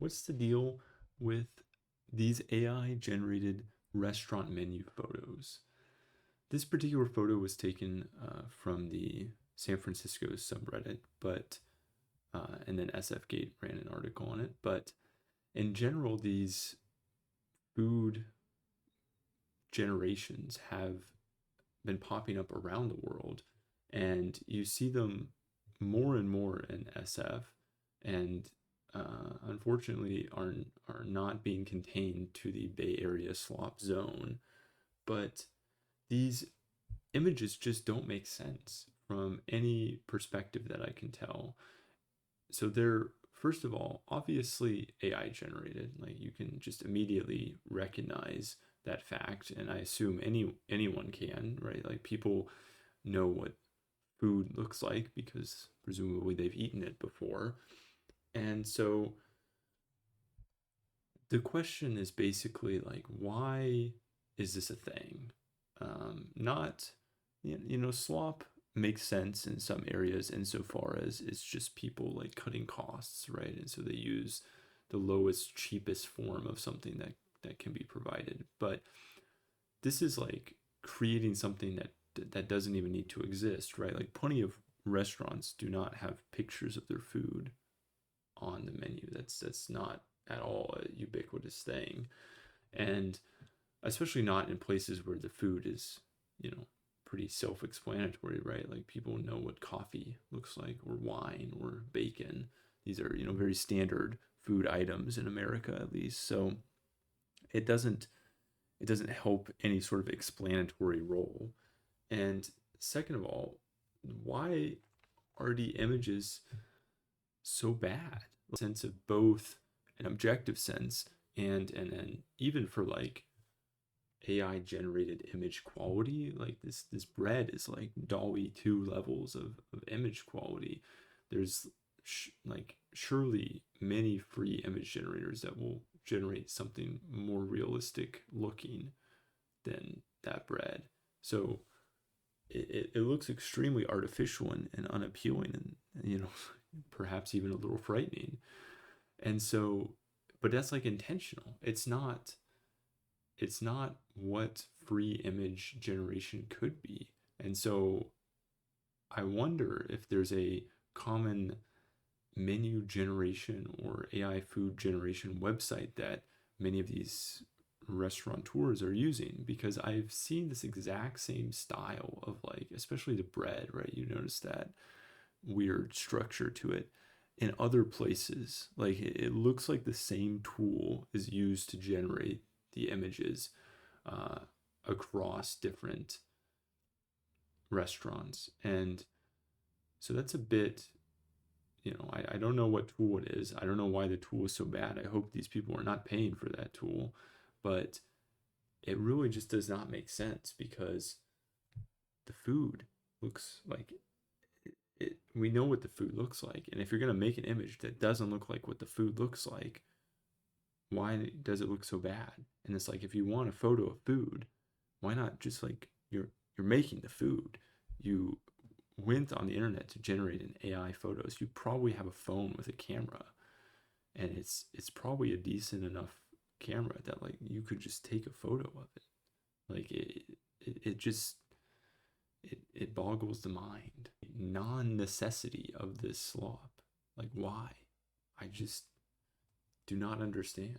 what's the deal with these AI generated restaurant menu photos? This particular photo was taken from the San Francisco subreddit, but and then SFGate ran an article on it. But in general, these food generations have been popping up around the world, and you see them more and more in SF, and unfortunately are not being contained to the Bay Area slop zone. But these images just don't make sense from any perspective that I can tell. So they're, first of all, obviously AI generated. Like, you can just immediately recognize that fact, and I assume anyone can, right? Like, people know what food looks like because presumably they've eaten it before. And so the question is basically like, why is this a thing? Not, slop makes sense in some areas insofar as it's just people like cutting costs, right? And so they use the lowest, cheapest form of something that can be provided. But this is like creating something that doesn't even need to exist, right? Like, plenty of restaurants do not have pictures of their food on the menu. That's not at all a ubiquitous thing. And especially not in places where the food is, pretty self-explanatory, right? Like, people know what coffee looks like, or wine, or bacon. These are, very standard food items in America, at least. So it doesn't it doesn't help any sort of explanatory role. And second of all, why are the images so bad? Sense of both an objective sense and even for like AI generated image quality, like this bread is like DALL-E 2 levels of image quality. There's like surely many free image generators that will generate something more realistic looking than that bread. So it looks extremely artificial and unappealing, and perhaps even a little frightening. And so, but that's like intentional. It's not what free image generation could be. And so I wonder if there's a common menu generation or AI food generation website that many of these restaurateurs are using, because I've seen this exact same style of, like, especially the bread, right? You notice that weird structure to it in other places. Like, it looks like the same tool is used to generate the images uh, across different restaurants. And so that's a bit, I don't know what tool it is. I don't know why the tool is so bad. I hope these people are not paying for that tool. But it really just does not make sense, because the food looks like we know what the food looks like. And if you're going to make an image that doesn't look like what the food looks like, why does it look so bad? And it's like, if you want a photo of food, why not just, like, you're making the food. You went on the internet to generate an AI photos. You probably have a phone with a camera, and it's probably a decent enough camera that, like, you could just take a photo of it. Like, it just it boggles the mind. Non-necessity of this slop. Like, why? I just do not understand.